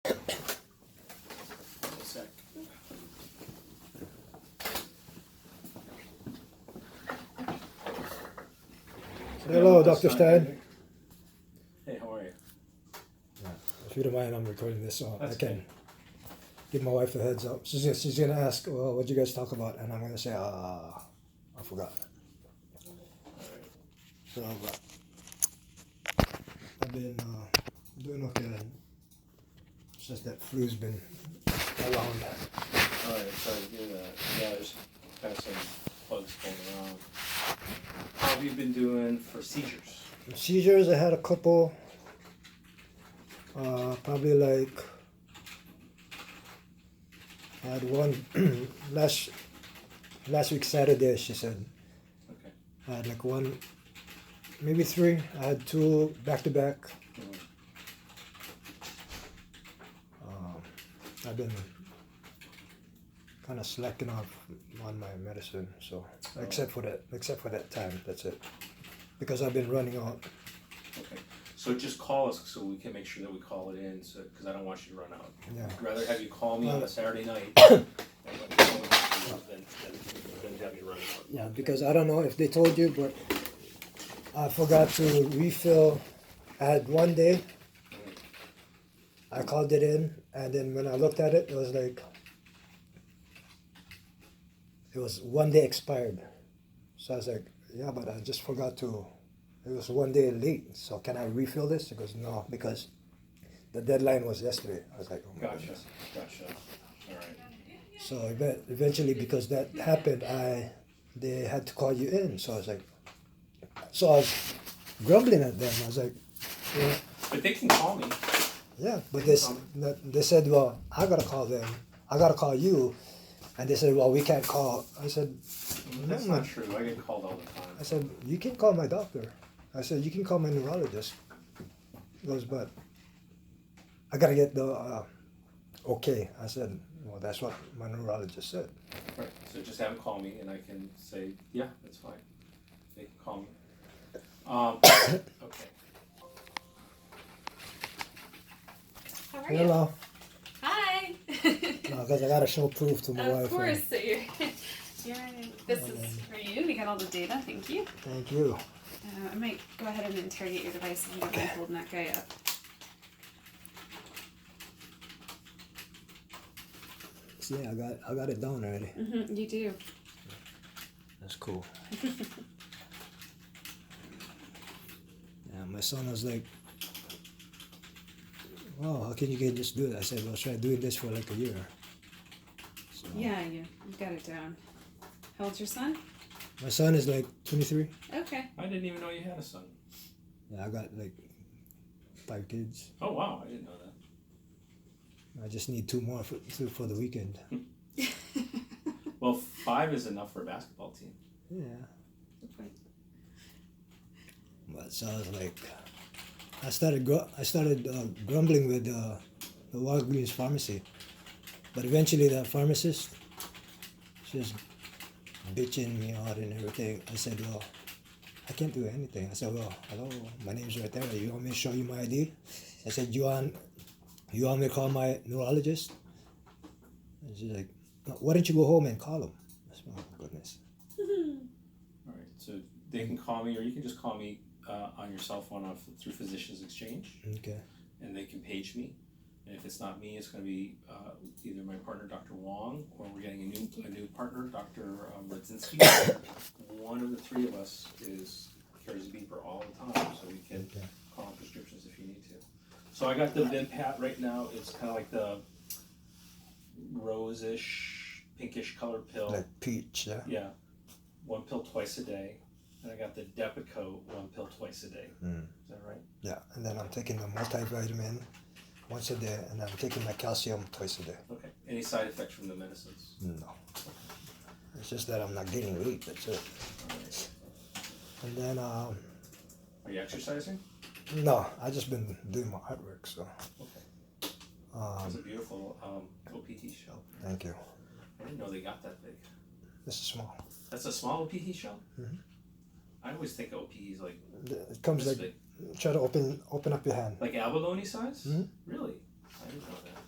A sec. Hello, Dr. Stein. Hey, how are you? If you don't mind, I'm recording this so That's I can okay. give my wife a heads up. She's gonna ask, well, what'd you guys talk about? And I'm gonna say, I forgot. So, I've been doing okay since that flu's been around. Alright, sorry to hear that. Yeah, there's kind of some bugs going around. How have you been doing for seizures? Seizures, I had a couple. Probably like I had one last week Saturday. She said Okay. I had like one, maybe three. I had two back to back. I've been kind of slacking off on my medicine, so except for that time, that's it. Because I've been running out. Okay. So just call us so we can make sure that we call it in, so because I don't want you to run out. Yeah. I'd rather have you call me on a Saturday night and let me know than have you run out. Yeah, because I don't know if they told you, but I forgot to refill. I had one day. I called it in, and then when I looked at it, it was like it was one day expired. So I was like, yeah, but I just forgot to. It was one day late. So can I refill this? He goes, no, because the deadline was yesterday. I was like, oh my Gotcha. goodness. Gotcha. All right. So eventually, because that happened, they had to call you in. So I was like, so I was grumbling at them. I was like, yeah. But they can call me. Yeah, but they said, well, I gotta call them. I gotta call you, and they said, well, we can't call. I said, That's not true. I get called all the time. I said, you can call my doctor. I said, you can call my neurologist. He goes, but I gotta get the okay. I said, well, that's what my neurologist said. Right. So just have them call me, and I can say, yeah, that's fine. They can call me. Okay. How are you? Hello. Hi. No, because I gotta show proof to my wife. Of course. So this is for you. We got all the data. Thank you. Thank you. I might go ahead and interrogate your device if you don't mind holding that guy up. See, I got it down already. You do. That's cool. Yeah, my son was like, "Wow, how can you just do it?" I said, "Well, try doing this for like a year." So, Yeah, you got it down. How old's your son? my son is like 23. Okay. I didn't even know you had a son. Yeah, I got like 5 kids. Oh wow, I didn't know that. I just need 2 more for the weekend. Well, 5 is enough for a basketball team. Yeah. Good point. But so I was like, I started grumbling with the Walgreens pharmacy, but eventually the pharmacist, she was bitching me out and everything. I said, well, I can't do anything. I said, well, hello, my name's right there. You want me to show you my ID? I said, you want me to call my neurologist? And she's like, no, why don't you go home and call him? I said, oh goodness. All right, so they can call me, or you can just call me on your cell phone through Physicians Exchange, Okay. and they can page me. And if it's not me, it's going to be either my partner, Dr. Wong, or we're getting a new partner, Dr. Radzinski. One of the 3 of us carries a beeper all the time, so we can call on prescriptions if you need to. So I got the Vimpat right now. It's kind of like the rose-ish, pinkish color pill. Like peach, yeah? Yeah, 1 pill twice a day. And I got the Depakote 1 pill twice a day. Is that right? Yeah, and then I'm taking the multivitamin once a day, and I'm taking my calcium twice a day. Okay. Any side effects from the medicines? No. It's just that I'm not gaining weight, that's it. All right. And then, Are you exercising? no, I just been doing my artwork, so. Okay. That's a beautiful OPT shell. Thank you. I didn't know they got that big. This is small. That's a small OPT shell? Mm-hmm. I always think OPT is like It comes this like, big. try to open up your hand. Like abalone size? Mm-hmm. Really? I didn't know that.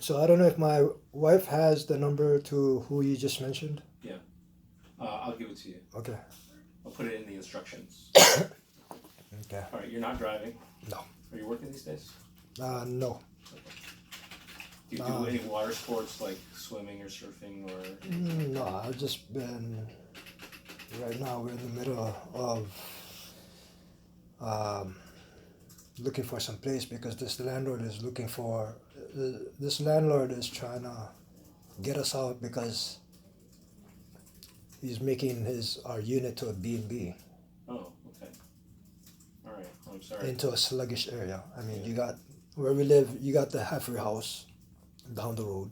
So I don't know if my wife has the number to who you just mentioned. Yeah. I'll give it to you. Okay. I'll put it in the instructions. Okay. All right, you're not driving? No. Are you working these days? No. Okay. Do you do any water sports like swimming or surfing or? No, I've just been. Right now, we're in the middle of looking for some place because this landlord is looking for. This landlord is trying to get us out because he's making our unit to a B&B Oh, okay. All right. I'm sorry. into a sluggish area. I mean, you got where we live. You got the halfway house down the road,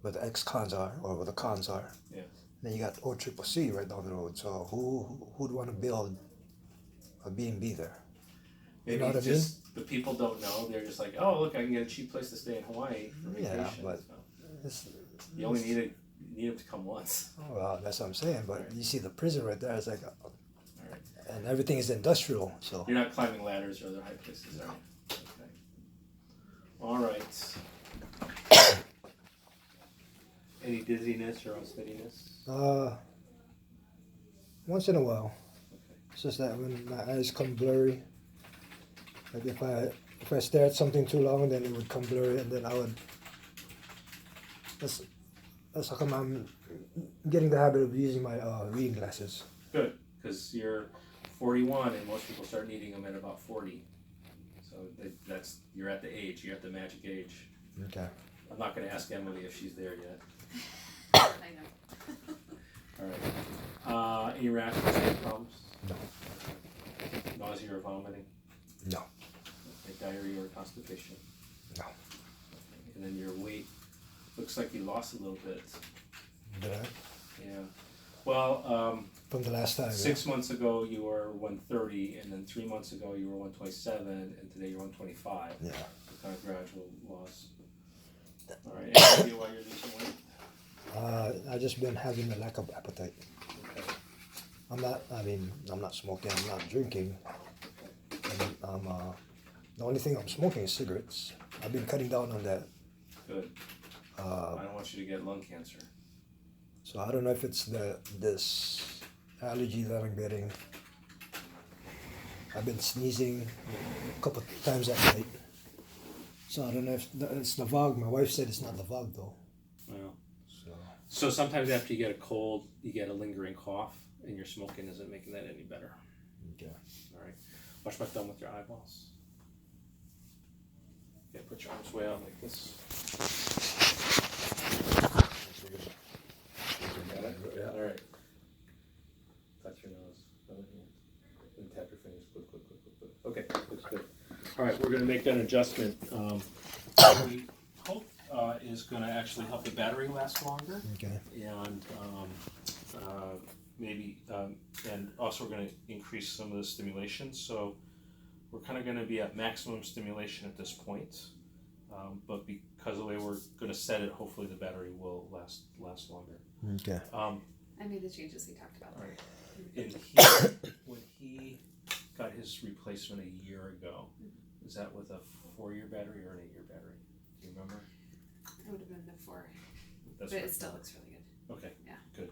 where the ex-cons are or where the cons are. Yeah. Then you got OCCC right down the road. So who'd want to build a B&B there? Maybe know what it's I mean? just the people don't know. They're just like, oh, look, I can get a cheap place to stay in Hawaii for vacation. Yeah, but So it's, you only need them to come once. well, that's what I'm saying. But Right. you see the prison right there. It's like, All right. and everything is industrial. So You're not climbing ladders or other high places, are you? Okay. All right. Any dizziness or unsteadiness? once in a while, Okay. it's just that when my eyes come blurry, like if I stare at something too long, then it would come blurry, and then I would. That's how come I'm getting the habit of using my reading glasses. Good, because you're 41 and most people start needing them at about 40. So you're at the age, you're at the magic age. Okay. I'm not going to ask Emily if she's there yet. I know. All right. Any rash or stomach problems? No. Nausea or vomiting? No. Okay. Diarrhea or constipation? No. Okay. And then your weight looks like you lost a little bit. Did I? Yeah. Well, From the last time. 6 months ago you were 130, and then 3 months ago you were 127, and today you're 125. Yeah. So kind of gradual loss. All right. Any idea why you're losing weight? I just been having a lack of appetite. Okay. I'm not smoking, I'm not drinking. And the only thing I'm smoking is cigarettes. I've been cutting down on that. Good. I don't want you to get lung cancer. So I don't know if it's this allergy that I'm getting. I've been sneezing a couple times at night. So I don't know if it's the VOG. My wife said it's not the VOG though. Well. So So sometimes after you get a cold, you get a lingering cough, and your smoking isn't making that any better. okay. All right. Watch my thumb with your eyeballs. Yeah, put your arms way out like this. Got it? Yeah. All right. Touch your nose. Over here. And tap your fingers. Click, click, click, click, click. Okay, looks good. All right, we're going to make that adjustment. What we hope is going to actually help the battery last longer. Okay. And maybe, and also we're going to increase some of the stimulation. So we're kind of going to be at maximum stimulation at this point. But because of the way we're going to set it, hopefully the battery will last longer. Okay. I made the changes we talked about. All right. And when he got his replacement a year ago, was that with a 4-year battery or an 8-year battery? Do you remember? It would have been before, That's but right. it still looks really good. Okay. Yeah. Good.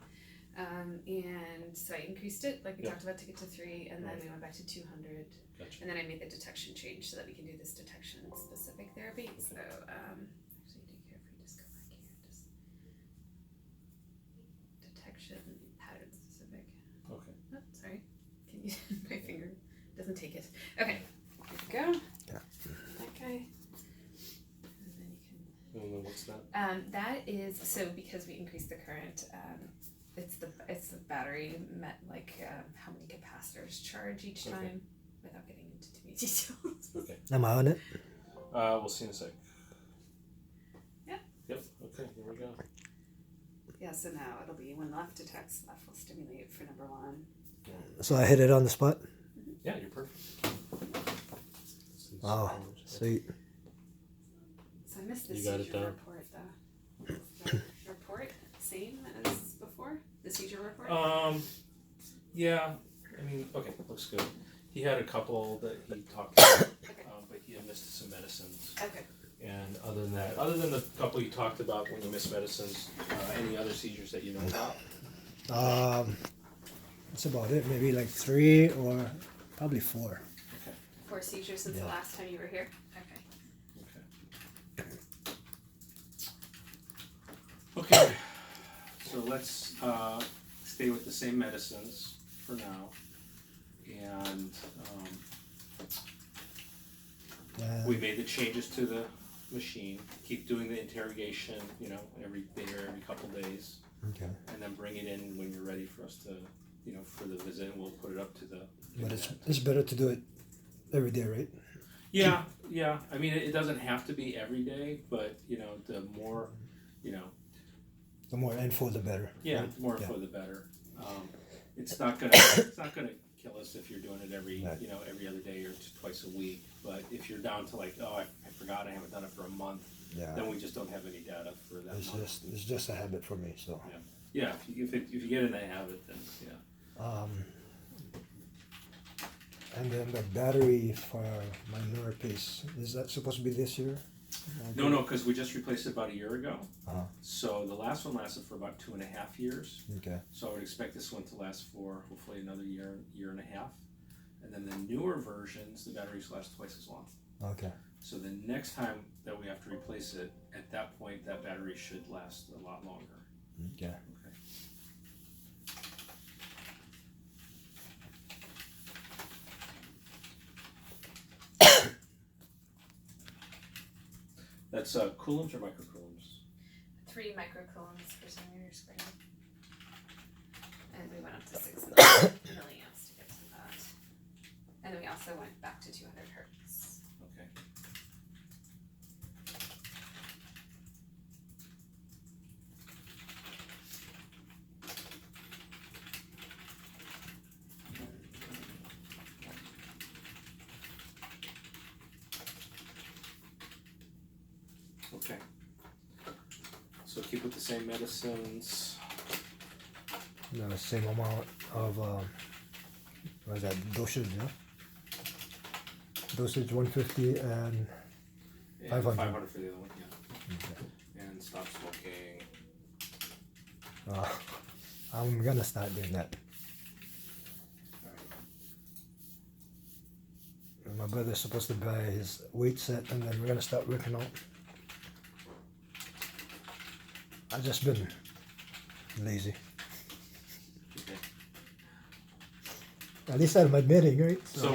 And so I increased it, like we Yeah. talked about, to get to 3, and then Right. we went back to 200, Gotcha. and then I made the detection change so that we can do this detection-specific therapy. So, actually, do you care if we just go back here? Just detection pattern-specific. Okay. Oh, sorry. Can you? My finger doesn't take it. Okay. Here we go. Yeah. That guy. And then you can. And then what's that? That is so because we increased the current. It's the battery how many capacitors charge each Okay. time, without getting into too many details. Okay. Am I on it? We'll see in a sec. Yeah. Yep. Okay. Here we go. Yeah. So now it'll be when left detects, left will stimulate for number 1. So I hit it on the spot? Yeah, you're perfect. Oh, sweet. So I missed the You got it seizure down. report though. Is the report same as before? The seizure report? Yeah. I mean, okay, looks good. He had a couple that he talked about, Okay. but he had missed some medicines. Okay. And other than that, other than the couple you talked about when you missed medicines, any other seizures that you know about? That's about it. Maybe like 3 or probably 4. Okay. 4 seizures since the last time you were here? Okay. Okay. So let's stay with the same medicines for now. And we made the changes to the machine. Keep doing the interrogation, every day or every couple days. Okay. And then bring it in when you're ready for us to, for the visit. We'll put it up to the. But it's better to do it every day, right? Yeah. I mean, it doesn't have to be every day, but the more, The more info, the better. Yeah, right? the more info, Yeah. the better. It's not gonna kill us if you're doing it every Right. every other day or twice a week. But if you're down to like, oh, I forgot I haven't done it for a month, Yeah. then we just don't have any data for that month. It's just a habit for me. So. Yeah. If you get in that habit, then yeah. And then the battery for my newer piece, is that supposed to be this year? No, because we just replaced it about a year ago. Uh-huh. So the last one lasted for about 2.5 years. Okay. So I would expect this one to last for hopefully another year and a half. And then the newer versions, the batteries last twice as long. Okay. So the next time that we have to replace it, at that point, that battery should last a lot longer. Okay. Okay. That's coulombs or microcoulombs? 3 microcoulombs per centimeter squared. And we went up to 6 milliamps to get to that. And then we also went back to 200 hertz. Okay. Okay. So keep with the same medicines. The same amount of what is that dosage? Yeah. Dosage 150 and 500. 500 for the other one, yeah. Okay. And stop smoking. I'm gonna start doing that. My brother's supposed to buy his weight set, and then we're gonna start working out. I've just been lazy. Okay. At least I'm admitting, right? So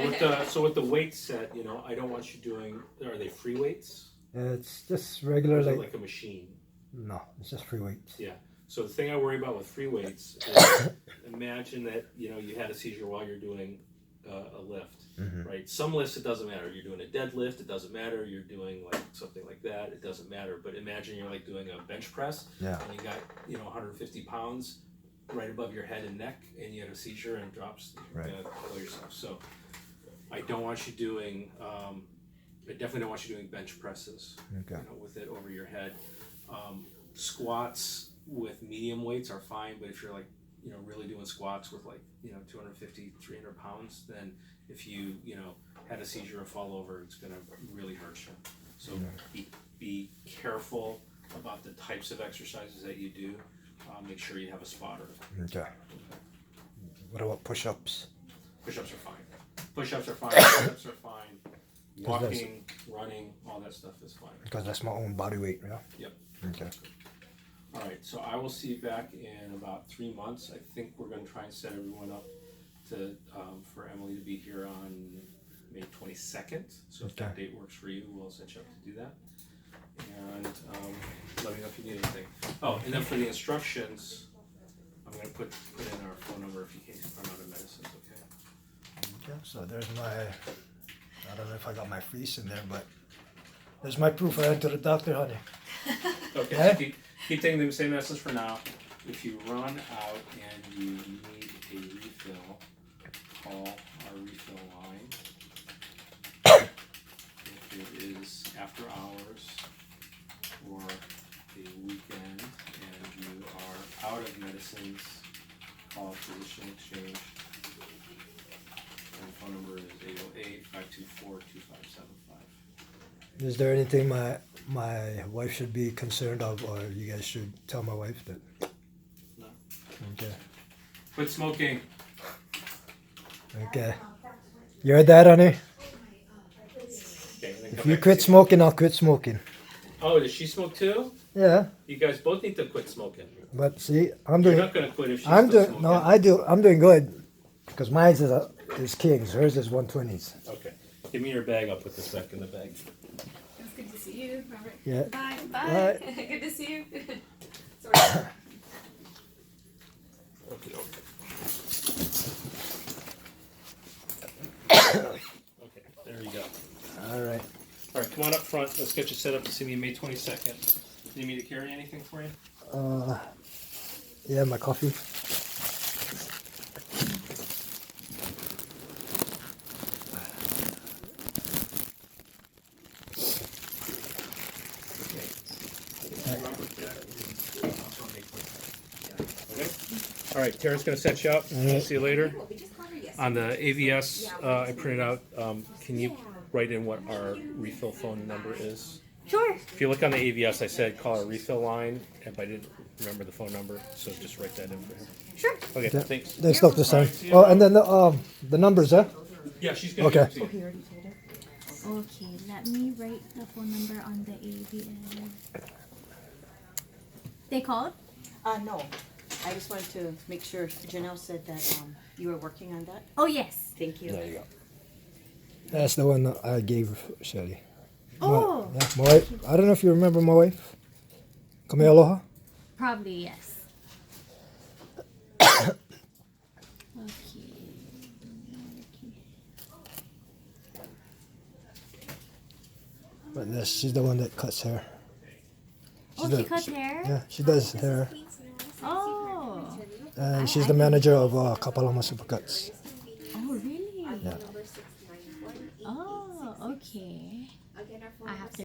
with the weight set, I don't want you doing. Are they free weights? It's just Or regular, is it like like a machine? no, it's just free weights. Yeah. So the thing I worry about with free weights is imagine that you had a seizure while you're doing a lift, right? Some lifts it doesn't matter. You're doing a deadlift, it doesn't matter. You're doing like something like that, it doesn't matter. But imagine you're like doing a bench press, Yeah. and you got 150 pounds right above your head and neck, and you have a seizure and it drops. You're Right. gonna kill yourself. So I don't want you doing. I definitely don't want you doing bench presses. Okay. With it over your head. Squats with medium weights are fine, but if you're like, really doing squats with like, 250, 300 pounds, then if you, had a seizure and fall over, it's gonna really hurt you. So be careful about the types of exercises that you do. Make sure you have a spotter. Okay. What about push-ups? Push-ups are fine. Push-ups are fine. Push-ups are fine. Walking, running, all that stuff is fine. Because that's my own body weight, yeah? Yep. Okay. All right, so I will see you back in about 3 months. I think we're going to try and set everyone up to for Emily to be here on May 22nd. So if that date works for you, we'll set you up to do that. And let me know if you need anything. Oh, and then for the instructions, I'm going to put in our phone number if you can't run out of medicines, okay? Okay, so there's my, I don't know if I got my freeze in there, but there's my proof I went to the doctor, honey. Okay, Yeah. so keep taking the same medicines for now. If you run out and you need a refill, call our refill line. If it is after hours or a weekend and you are out of medicines, call Physician Exchange. And phone number is 808-524-2575. Is there anything my wife should be concerned of, or you guys should tell my wife that? No. Okay. Quit smoking. Okay. You heard that, honey? Okay, then If come you back quit and see me. smoking, I'll quit smoking. Oh, does she smoke too? Yeah, You guys both need to quit smoking. but see, I'm You're doing. not gonna quit if she's I'm still doing. smoking. No, I do. I'm doing good. Because mine is Kings. Hers is 120s. Okay. Give me your bag. I'll put this back in the bag. It's good to see you, Robert. Yeah. Bye. Bye. Bye. Good to see you. Sorry. Okay. Okay. There you go. All right. All right. Come on up front. Let's get you set up to see me May 22nd. Need me to carry anything for you? Yeah, my coffee. Okay. All right, Tara's gonna set you up. I'll see you later. On the AVS I printed out, can you write in what our refill phone number is? Sure. If you look on the AVS, I said call our refill line, but I didn't remember the phone number, so just write that in for him. Sure. Okay, Yeah. thanks. Thanks, Dr. Stein. Alright, see you. Oh, and then the numbers, huh? Yeah, she's gonna Okay. give it to you. Okay, let me write the phone number on the AVS. They called? No. I just wanted to make sure Janelle said that you were working on that. Oh, yes. Thank you. There you go. That's the one that I gave Shelly. Oh, Yeah, my wife. I don't know if you remember my wife. Kami aloha. probably yes. Okay. But this, she's the one that cuts hair. Oh, the- she cuts hair? Yeah, she does hair. Oh. And she's the manager of Kapalama Supercuts. Oh, really? Yeah. Oh, okay. I have to